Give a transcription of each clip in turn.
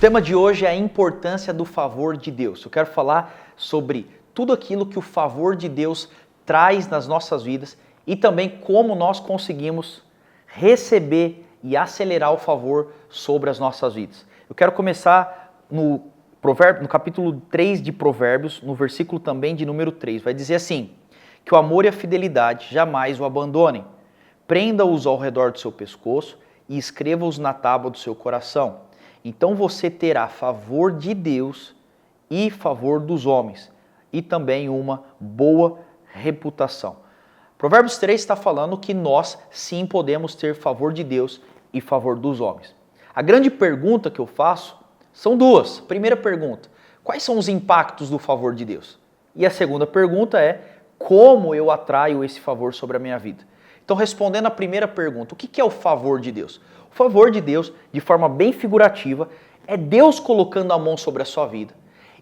tema de hoje é a importância do favor de Deus. Eu quero falar sobre tudo aquilo que o favor de Deus traz nas nossas vidas e também como nós conseguimos receber e acelerar o favor sobre as nossas vidas. Eu quero começar no capítulo 3 de Provérbios, no versículo também de número 3. Vai dizer assim, que o amor e a fidelidade jamais o abandonem. Prenda-os ao redor do seu pescoço e escreva-os na tábua do seu coração. Então você terá favor de Deus e favor dos homens, e também uma boa reputação. Provérbios 3 está falando que nós sim podemos ter favor de Deus e favor dos homens. A grande pergunta que eu faço são duas. Primeira pergunta, quais são os impactos do favor de Deus? E a segunda pergunta é, como eu atraio esse favor sobre a minha vida? Então, respondendo a primeira pergunta, o que é o favor de Deus? O favor de Deus, de forma bem figurativa, é Deus colocando a mão sobre a sua vida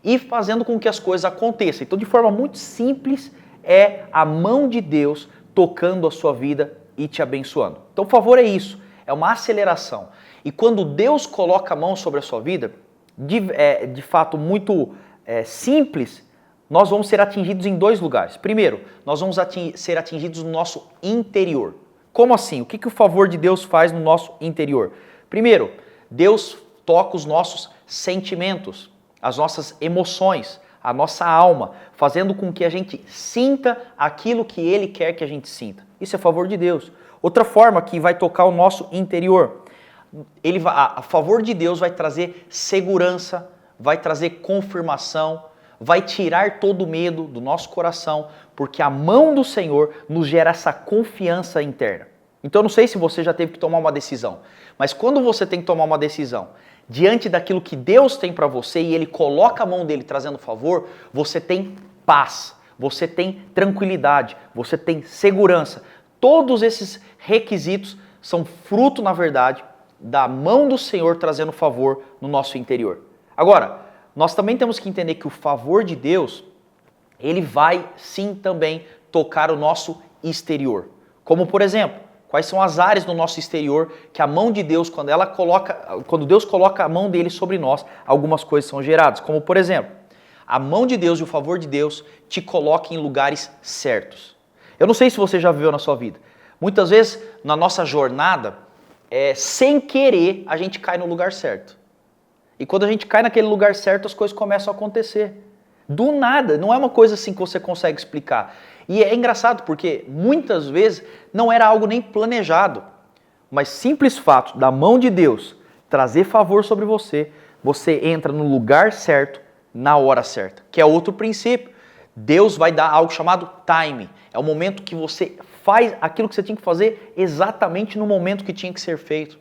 e fazendo com que as coisas aconteçam. Então, de forma muito simples, é a mão de Deus tocando a sua vida e te abençoando. Então, o favor é isso, é uma aceleração. E quando Deus coloca a mão sobre a sua vida, de fato muito simples, nós vamos ser atingidos em dois lugares. Primeiro, nós vamos ser atingidos no nosso interior. Como assim? O que o favor de Deus faz no nosso interior? Primeiro, Deus toca os nossos sentimentos, as nossas emoções, a nossa alma, fazendo com que a gente sinta aquilo que Ele quer que a gente sinta. Isso é favor de Deus. Outra forma que vai tocar o nosso interior, a favor de Deus vai trazer segurança, vai trazer confirmação, vai tirar todo o medo do nosso coração, porque a mão do Senhor nos gera essa confiança interna. Então eu não sei se você já teve que tomar uma decisão, mas quando você tem que tomar uma decisão diante daquilo que Deus tem para você e Ele coloca a mão dele trazendo favor, você tem paz, você tem tranquilidade, você tem segurança. Todos esses requisitos são fruto, na verdade, da mão do Senhor trazendo favor no nosso interior. Agora, nós também temos que entender que o favor de Deus, ele vai sim também tocar o nosso exterior. Como por exemplo, quais são as áreas do nosso exterior que a mão de Deus, quando Deus coloca a mão dele sobre nós, algumas coisas são geradas. Como por exemplo, a mão de Deus e o favor de Deus te coloca em lugares certos. Eu não sei se você já viveu na sua vida. Muitas vezes, na nossa jornada, sem querer, a gente cai no lugar certo. E quando a gente cai naquele lugar certo, as coisas começam a acontecer. Do nada, não é uma coisa assim que você consegue explicar. E é engraçado porque muitas vezes não era algo nem planejado. Mas simples fato da mão de Deus trazer favor sobre você, você entra no lugar certo, na hora certa. Que é outro princípio. Deus vai dar algo chamado time. É o momento que você faz aquilo que você tinha que fazer exatamente no momento que tinha que ser feito.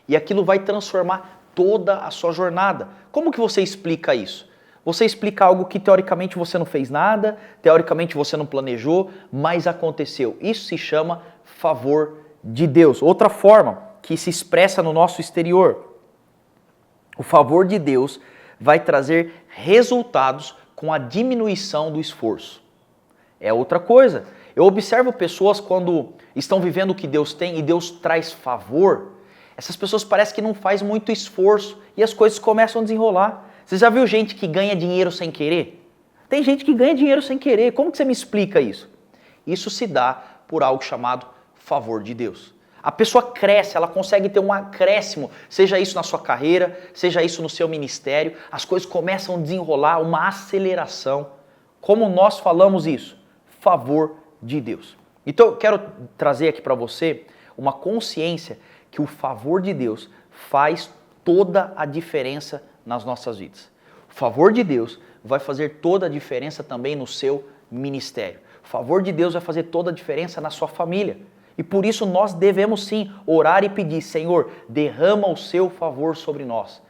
E aquilo vai transformar toda a sua jornada. Como que você explica isso? Você explica algo que teoricamente você não fez nada, teoricamente você não planejou, mas aconteceu. Isso se chama favor de Deus. Outra forma que se expressa no nosso exterior. O favor de Deus vai trazer resultados com a diminuição do esforço. É outra coisa. Eu observo pessoas quando estão vivendo o que Deus tem e Deus traz favor. Essas pessoas parecem que não faz muito esforço e as coisas começam a desenrolar. Você já viu gente que ganha dinheiro sem querer? Tem gente que ganha dinheiro sem querer. Como que você me explica isso? Isso se dá por algo chamado favor de Deus. A pessoa cresce, ela consegue ter um acréscimo, seja isso na sua carreira, seja isso no seu ministério, as coisas começam a desenrolar, uma aceleração. Como nós falamos isso? Favor de Deus. Então eu quero trazer aqui para você uma consciência que o favor de Deus faz toda a diferença nas nossas vidas. O favor de Deus vai fazer toda a diferença também no seu ministério. O favor de Deus vai fazer toda a diferença na sua família. E por isso nós devemos sim orar e pedir, Senhor, derrama o seu favor sobre nós.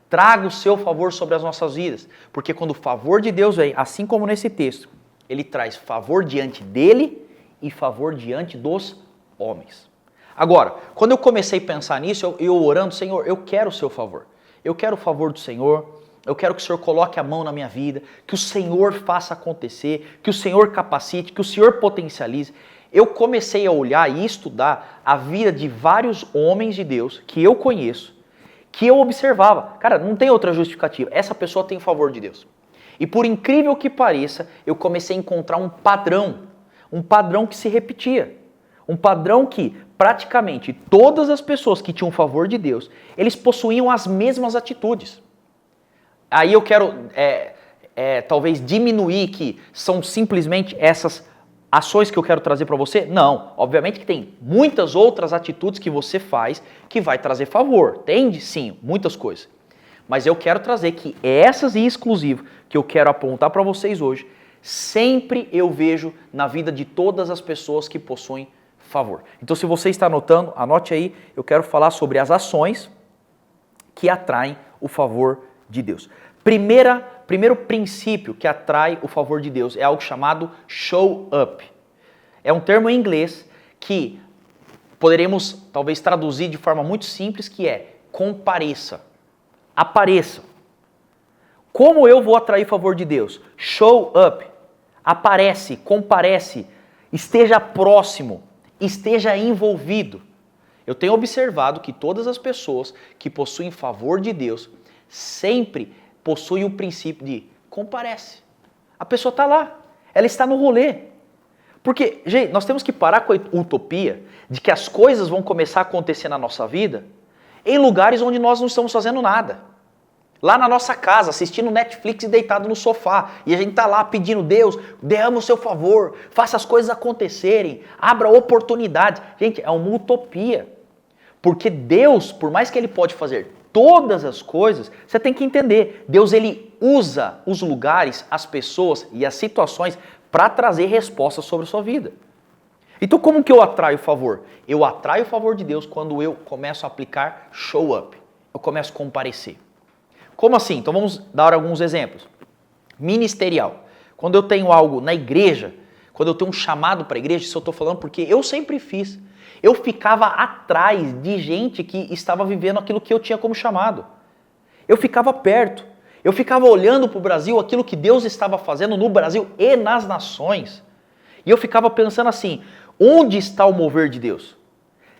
Traga o seu favor sobre as nossas vidas. Porque quando o favor de Deus vem, assim como nesse texto, ele traz favor diante dele e favor diante dos homens. Agora, quando eu comecei a pensar nisso, eu orando, Senhor, eu quero o seu favor. Eu quero o favor do Senhor, eu quero que o Senhor coloque a mão na minha vida, que o Senhor faça acontecer, que o Senhor capacite, que o Senhor potencialize. Eu comecei a olhar e estudar a vida de vários homens de Deus que eu conheço, que eu observava. Cara, não tem outra justificativa. Essa pessoa tem o favor de Deus. E por incrível que pareça, eu comecei a encontrar um padrão que se repetia. Um padrão que praticamente todas as pessoas que tinham o favor de Deus, eles possuíam as mesmas atitudes. Aí eu quero talvez diminuir que são simplesmente essas ações que eu quero trazer para você. Não, obviamente que tem muitas outras atitudes que você faz que vai trazer favor. Tem, sim, muitas coisas. Mas eu quero trazer que essas em exclusivo que eu quero apontar para vocês hoje, sempre eu vejo na vida de todas as pessoas que possuem favor. Então, se você está anotando, anote aí, eu quero falar sobre as que atraem o favor de Deus. Primeiro princípio que atrai o favor de Deus é algo chamado show up. É um termo em inglês que poderemos talvez traduzir de forma muito simples, que é compareça. Apareça. Como eu vou atrair o favor de Deus? Show up. Aparece, comparece, esteja próximo, esteja envolvido. Eu tenho observado que todas as pessoas que possuem favor de Deus sempre possuem o princípio de comparece. A pessoa está lá, ela está no rolê. Porque, gente, nós temos que parar com a utopia de que as coisas vão começar a acontecer na nossa vida em lugares onde nós não estamos fazendo nada. Lá na nossa casa, assistindo Netflix e deitado no sofá. E a gente está lá pedindo, Deus, derrama o seu favor, faça as coisas acontecerem, abra oportunidades. Gente, é uma utopia. Porque Deus, por mais que Ele pode fazer todas as coisas, você tem que entender, Deus ele usa os lugares, as pessoas e as situações para trazer respostas sobre a sua vida. Então como que eu atraio o favor? Eu atraio o favor de Deus quando eu começo a aplicar show up. Eu começo a comparecer. Como assim? Então vamos dar alguns exemplos. Ministerial. Quando eu tenho algo na igreja, quando eu tenho um chamado para a igreja, isso eu estou falando porque eu sempre fiz. Eu ficava atrás de gente que estava vivendo aquilo que eu tinha como chamado. Eu ficava perto. Eu ficava olhando para o Brasil, aquilo que Deus estava fazendo no Brasil e nas nações. E eu ficava pensando assim, onde está o mover de Deus?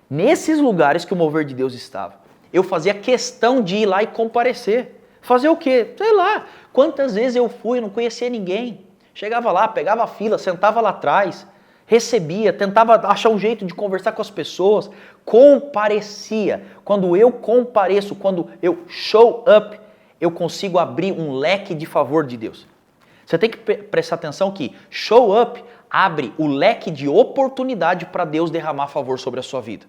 Nesses lugares que o mover de Deus estava. Eu fazia questão de ir lá e comparecer. Fazer o quê? Sei lá. Quantas vezes eu fui e não conhecia ninguém. Chegava lá, pegava a fila, sentava lá atrás, recebia, tentava achar um jeito de conversar com as pessoas, comparecia. Quando eu compareço, quando eu show up, eu consigo abrir um leque de favor de Deus. Você tem que prestar atenção que show up abre o leque de oportunidade para Deus derramar favor sobre a sua vida.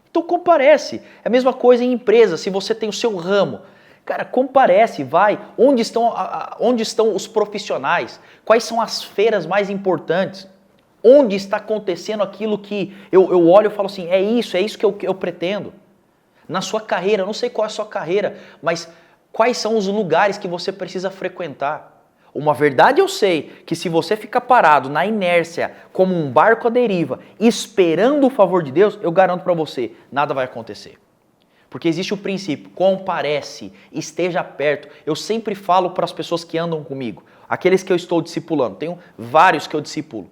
Então comparece. É a mesma coisa em empresa, se você tem o seu ramo. Cara, comparece, vai. Onde estão os profissionais? Quais são as feiras mais importantes? Onde está acontecendo aquilo que eu olho e falo assim, é isso que eu pretendo. Na sua carreira, eu não sei qual é a sua carreira, mas quais são os lugares que você precisa frequentar? Uma verdade eu sei, que se você ficar parado na inércia, como um barco à deriva, esperando o favor de Deus, eu garanto para você, nada vai acontecer. Porque existe o princípio, comparece, esteja perto. Eu sempre falo para as pessoas que andam comigo, aqueles que eu estou discipulando, tenho vários que eu discipulo.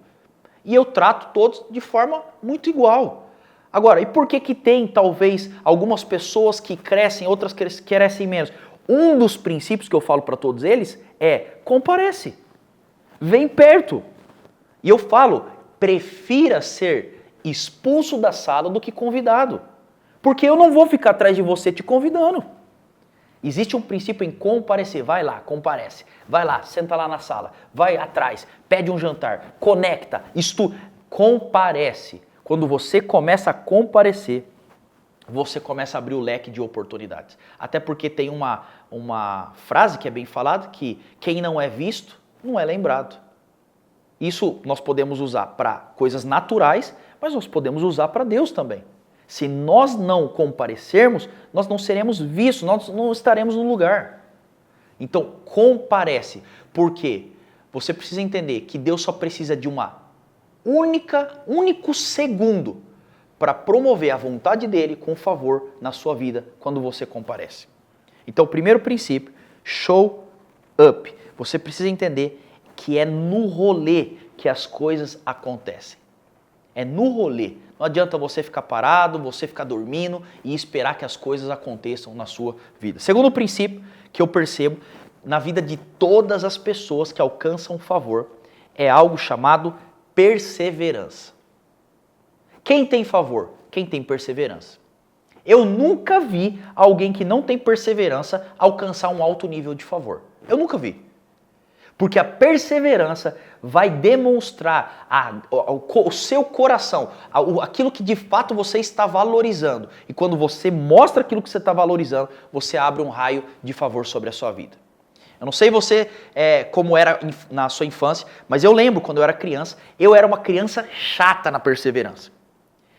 E eu trato todos de forma muito igual. Agora, e por que tem talvez algumas pessoas que crescem, outras que crescem menos? Um dos princípios que eu falo para todos eles é, comparece, vem perto. E eu falo, prefira ser expulso da sala do que convidado. Porque eu não vou ficar atrás de você te convidando. Existe um princípio em comparecer. Vai lá, comparece. Vai lá, senta lá na sala. Vai atrás, pede um jantar, conecta, comparece. Quando você começa a comparecer, você começa a abrir o leque de oportunidades. Até porque tem uma frase que é bem falada, que quem não é visto, não é lembrado. Isso nós podemos usar para coisas naturais, mas nós podemos usar para Deus também. Se nós não comparecermos, nós não seremos vistos, nós não estaremos no lugar. Então, comparece. Por quê? Você precisa entender que Deus só precisa de único segundo para promover a vontade dele com favor na sua vida quando você comparece. Então, o primeiro princípio, show up. Você precisa entender que é no rolê que as coisas acontecem. é no rolê. Não adianta você ficar parado, você ficar dormindo e esperar que as coisas aconteçam na sua vida. Segundo princípio que eu percebo na vida de todas as pessoas que alcançam favor é algo chamado perseverança. Quem tem favor? Quem tem perseverança. Eu nunca vi alguém que não tem perseverança alcançar um alto nível de favor. Eu nunca vi. Porque a perseverança vai demonstrar o seu coração, aquilo que de fato você está valorizando. E quando você mostra aquilo que você está valorizando, você abre um raio de favor sobre a sua vida. Eu não sei você como era na sua infância, mas eu lembro quando eu era criança, eu era uma criança chata na perseverança.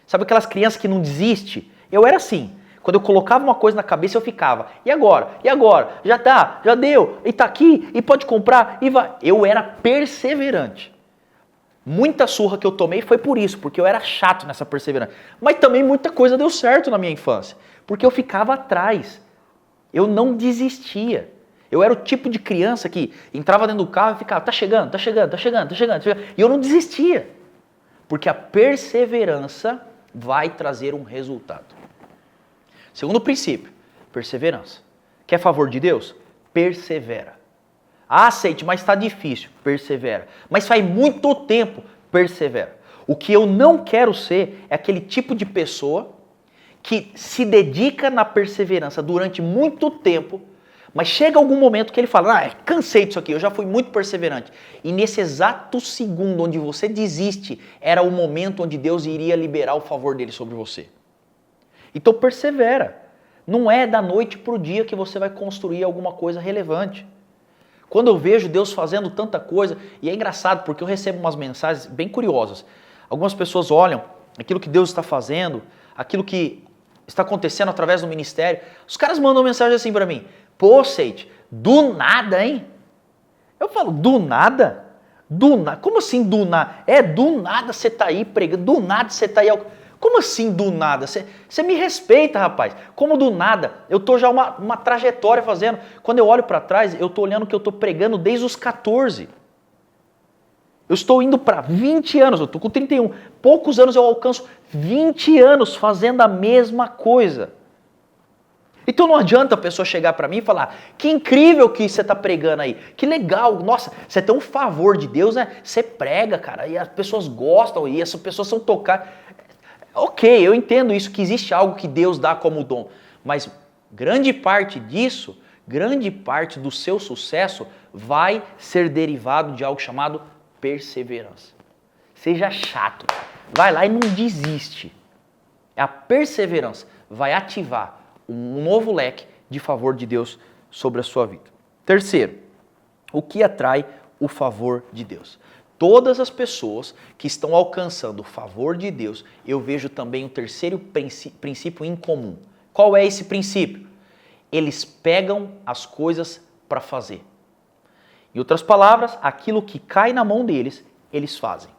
Sabe aquelas crianças que não desistem? Eu era assim. Quando eu colocava uma coisa na cabeça, eu ficava. E agora? E agora? Já tá, já deu, e tá aqui, e pode comprar, e vai. Eu era perseverante. Muita surra que eu tomei foi por isso, porque eu era chato nessa perseverança. Mas também muita coisa deu certo na minha infância, porque eu ficava atrás. Eu não desistia. Eu era o tipo de criança que entrava dentro do carro e ficava, tá chegando, tá chegando, tá chegando, tá chegando, tá chegando. E eu não desistia. Porque a perseverança vai trazer um resultado. Segundo princípio, perseverança. Quer favor de Deus? Persevera. Ah, aceite, mas está difícil. Persevera. Mas faz muito tempo. Persevera. O que eu não quero ser é aquele tipo de pessoa que se dedica na perseverança durante muito tempo, mas chega algum momento que ele fala, cansei disso aqui, eu já fui muito perseverante. E nesse exato segundo onde você desiste, era o momento onde Deus iria liberar o favor dele sobre você. Então persevera. Não é da noite para o dia que você vai construir alguma coisa relevante. Quando eu vejo Deus fazendo tanta coisa, e é engraçado porque eu recebo umas mensagens bem curiosas. Algumas pessoas olham aquilo que Deus está fazendo, aquilo que está acontecendo através do ministério. Os caras mandam mensagem assim para mim, pô, Seite, do nada, hein? Eu falo, do nada? Do nada? Como assim do nada? Do nada você está aí pregando, do nada você está aí... Como assim do nada? Você me respeita, rapaz. Como do nada? Eu estou já uma trajetória fazendo. Quando eu olho para trás, eu estou olhando que eu estou pregando desde os 14. Eu estou indo para 20 anos, eu estou com 31. Poucos anos eu alcanço 20 anos fazendo a mesma coisa. Então não adianta a pessoa chegar para mim e falar, que incrível que você está pregando aí, que legal, nossa, você tem um favor de Deus, né? Você prega, cara, e as pessoas gostam, e as pessoas são tocadas. Ok, eu entendo isso, que existe algo que Deus dá como dom, mas grande parte disso, grande parte do seu sucesso vai ser derivado de algo chamado perseverança. Seja chato, vai lá e não desiste. A perseverança vai ativar um novo leque de favor de Deus sobre a sua vida. Terceiro, o que atrai o favor de Deus? Todas as pessoas que estão alcançando o favor de Deus, eu vejo também um terceiro princípio em comum. Qual é esse princípio? Eles pegam as coisas para fazer. Em outras palavras, aquilo que cai na mão deles, eles fazem.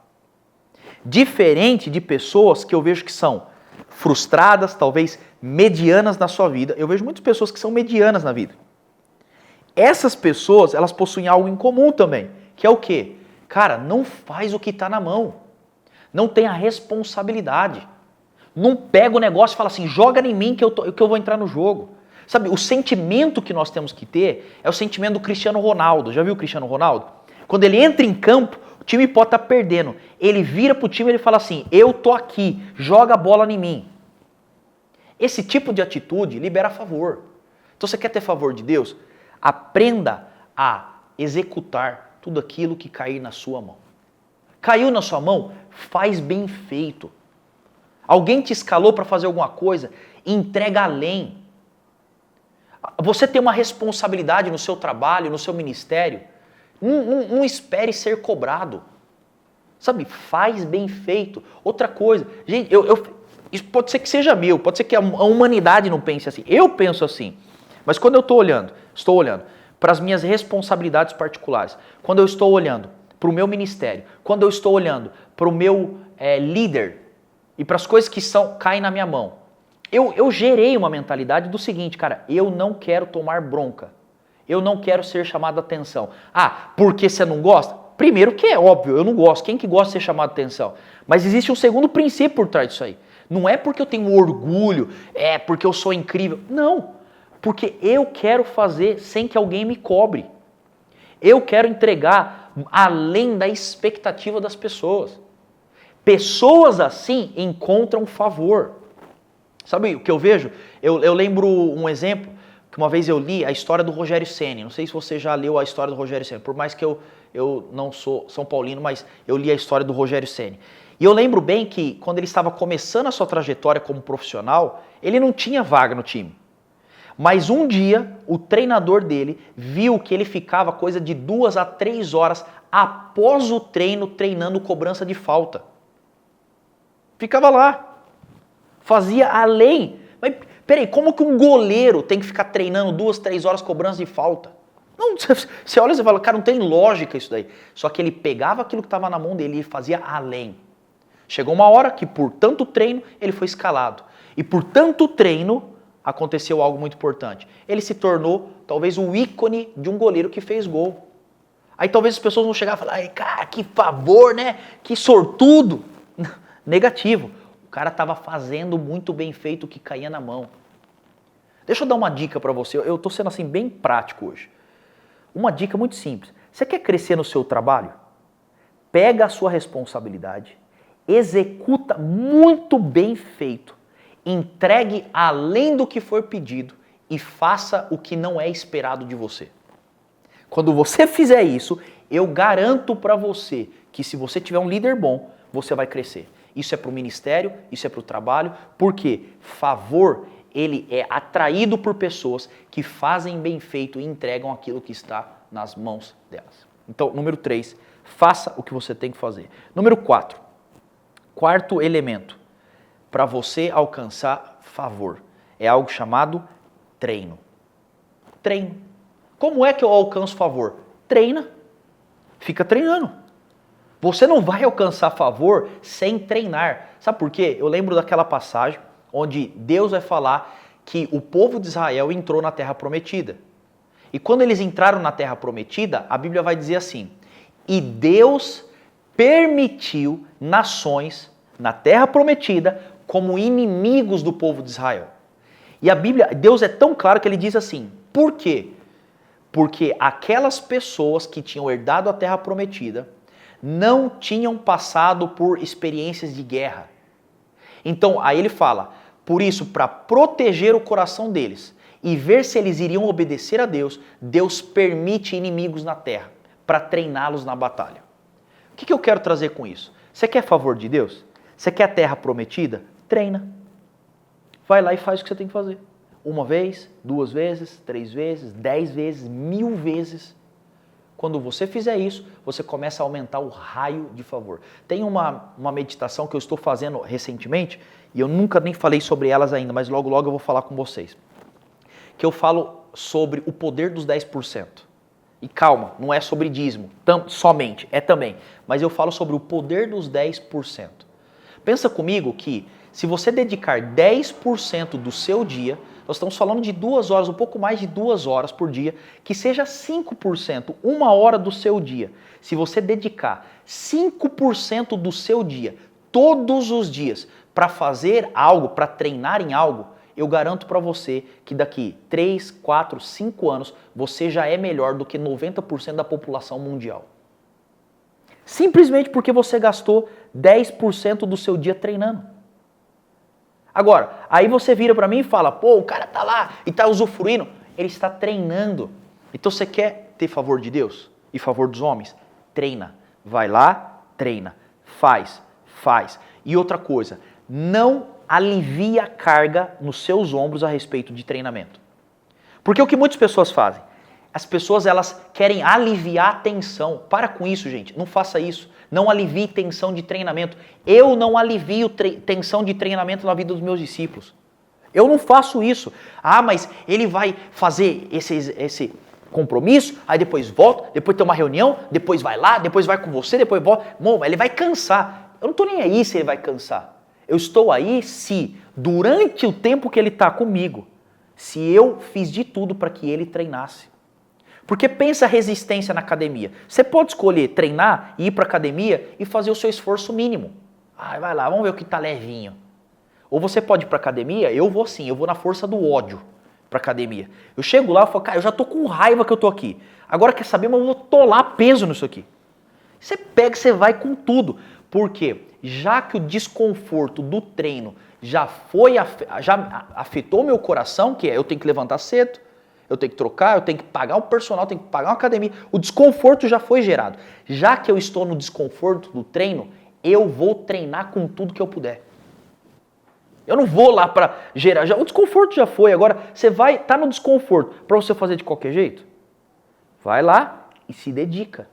Diferente de pessoas que eu vejo que são frustradas, talvez medianas na sua vida. Eu vejo muitas pessoas que são medianas na vida. Essas pessoas, elas possuem algo em comum também, que é o quê? Cara, não faz o que está na mão. Não tem a responsabilidade. Não pega o negócio e fala assim, joga em mim que eu vou entrar no jogo. Sabe, o sentimento que nós temos que ter é o sentimento do Cristiano Ronaldo. Já viu o Cristiano Ronaldo? Quando ele entra em campo, o time pode estar perdendo. Ele vira pro time e ele fala assim, eu tô aqui, joga a bola em mim. Esse tipo de atitude libera favor. Então você quer ter favor de Deus? Aprenda a executar tudo aquilo que cair na sua mão. Caiu na sua mão? Faz bem feito. Alguém te escalou para fazer alguma coisa? Entrega além. Você tem uma responsabilidade no seu trabalho, no seu ministério. Não espere ser cobrado. Sabe, faz bem feito. Outra coisa, gente, isso pode ser que seja meu, pode ser que a humanidade não pense assim. Eu penso assim. Mas quando eu estou olhando para as minhas responsabilidades particulares, quando eu estou olhando para o meu ministério, quando eu estou olhando para o meu líder e para as coisas que caem na minha mão, eu gerei uma mentalidade do seguinte, cara, eu não quero tomar bronca, eu não quero ser chamado a atenção. Ah, porque você não gosta? Primeiro que é óbvio, eu não gosto. Quem que gosta de ser chamado de atenção? Mas existe um segundo princípio por trás disso aí. Não é porque eu tenho orgulho, é porque eu sou incrível. Não, porque eu quero fazer sem que alguém me cobre. Eu quero entregar além da expectativa das pessoas. Pessoas assim encontram favor. Sabe o que eu vejo? Eu lembro um exemplo que uma vez eu li a história do Rogério Ceni. Não sei se você já leu a história do Rogério Ceni. Por mais que eu não sou São Paulino, mas eu li a história do Rogério Ceni. E eu lembro bem que quando ele estava começando a sua trajetória como profissional, ele não tinha vaga no time. Mas um dia, o treinador dele viu que ele ficava coisa de 2 a 3 horas após o treino, treinando cobrança de falta. Ficava lá. Fazia além. Mas peraí, como que um goleiro tem que ficar treinando 2, 3 horas cobrança de falta? Não, você olha e fala, cara, não tem lógica isso daí. Só que ele pegava aquilo que estava na mão dele e fazia além. Chegou uma hora que por tanto treino ele foi escalado. E por tanto treino aconteceu algo muito importante. Ele se tornou talvez o ícone de um goleiro que fez gol. Aí talvez as pessoas vão chegar e falar, cara, que favor, né? Que sortudo. Negativo. O cara estava fazendo muito bem feito o que caía na mão. Deixa eu dar uma dica para você. Eu estou sendo assim bem prático hoje. Uma dica muito simples. Você quer crescer no seu trabalho? Pega a sua responsabilidade, executa muito bem feito, entregue além do que for pedido e faça o que não é esperado de você. Quando você fizer isso, eu garanto para você que se você tiver um líder bom, você vai crescer. Isso é para o ministério, isso é para o trabalho, porque favor, ele é atraído por pessoas que fazem bem feito e entregam aquilo que está nas mãos delas. Então, número 3, faça o que você tem que fazer. Número 4, quarto elemento para você alcançar favor é algo chamado treino. Treino. Como é que eu alcanço favor? Treina. Fica treinando. Você não vai alcançar favor sem treinar. Sabe por quê? Eu lembro daquela passagem onde Deus vai falar que o povo de Israel entrou na Terra Prometida. E quando eles entraram na Terra Prometida, a Bíblia vai dizer assim, e Deus permitiu nações na Terra Prometida como inimigos do povo de Israel. E a Bíblia, Deus é tão claro que ele diz assim, por quê? Porque aquelas pessoas que tinham herdado a Terra Prometida não tinham passado por experiências de guerra. Então, aí ele fala, por isso, para proteger o coração deles e ver se eles iriam obedecer a Deus, Deus permite inimigos na terra para treiná-los na batalha. O que eu quero trazer com isso? Você quer favor de Deus? Você quer a terra prometida? Treina. Vai lá e faz o que você tem que fazer. 1 vez, 2 vezes, 3 vezes, 10 vezes, 1000 vezes. Quando você fizer isso, você começa a aumentar o raio de favor. Tem uma meditação que eu estou fazendo recentemente, e eu nunca nem falei sobre elas ainda, mas logo logo eu vou falar com vocês. Que eu falo sobre o poder dos 10%. E calma, não é sobre dízimo, somente, é também. Mas eu falo sobre o poder dos 10%. Pensa comigo que se você dedicar 10% do seu dia, nós estamos falando de 2 horas, um pouco mais de 2 horas por dia, que seja 5%, 1 hora do seu dia. Se você dedicar 5% do seu dia, todos os dias, para fazer algo, para treinar em algo, eu garanto para você que daqui 3, 4, 5 anos, você já é melhor do que 90% da população mundial. Simplesmente porque você gastou 10% do seu dia treinando. Agora, aí você vira para mim e fala, pô, o cara tá lá e tá usufruindo. Ele está treinando. Então você quer ter favor de Deus e favor dos homens? Treina. Vai lá, treina. Faz. E outra coisa, não alivia a carga nos seus ombros a respeito de treinamento. Porque o que muitas pessoas fazem? As pessoas, elas querem aliviar a tensão. Para com isso, gente. Não faça isso. Não alivie tensão de treinamento. Eu não alivio tensão de treinamento na vida dos meus discípulos. Eu não faço isso. Ah, mas ele vai fazer esse compromisso, aí depois volta, depois tem uma reunião, depois vai lá, depois vai com você, depois volta. Bom, ele vai cansar. Eu não estou nem aí se ele vai cansar. Eu estou aí se, durante o tempo que ele está comigo, se eu fiz de tudo para que ele treinasse. Porque pensa a resistência na academia. Você pode escolher treinar, ir para academia e fazer o seu esforço mínimo. Ah, vai lá, vamos ver o que tá levinho. Ou você pode ir para academia, eu vou sim, eu vou na força do ódio para academia. Eu chego lá e falo, cara, eu já tô com raiva que eu tô aqui. Agora quer saber, mas eu vou tolar peso nisso aqui. Você pega, você vai com tudo. Por quê? Já que o desconforto do treino já afetou meu coração, que é eu tenho que levantar cedo, eu tenho que trocar, eu tenho que pagar um personal, eu tenho que pagar uma academia. O desconforto já foi gerado. Já que eu estou no desconforto do treino, eu vou treinar com tudo que eu puder. Eu não vou lá para gerar. O desconforto já foi. Agora, você tá no desconforto para você fazer de qualquer jeito? Vai lá e se dedica.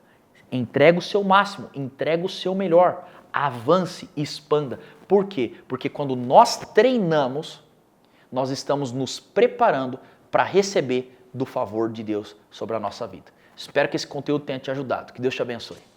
Entrega o seu máximo, entrega o seu melhor. Avance, expanda. Por quê? Porque quando nós treinamos, nós estamos nos preparando para receber do favor de Deus sobre a nossa vida. Espero que esse conteúdo tenha te ajudado. Que Deus te abençoe.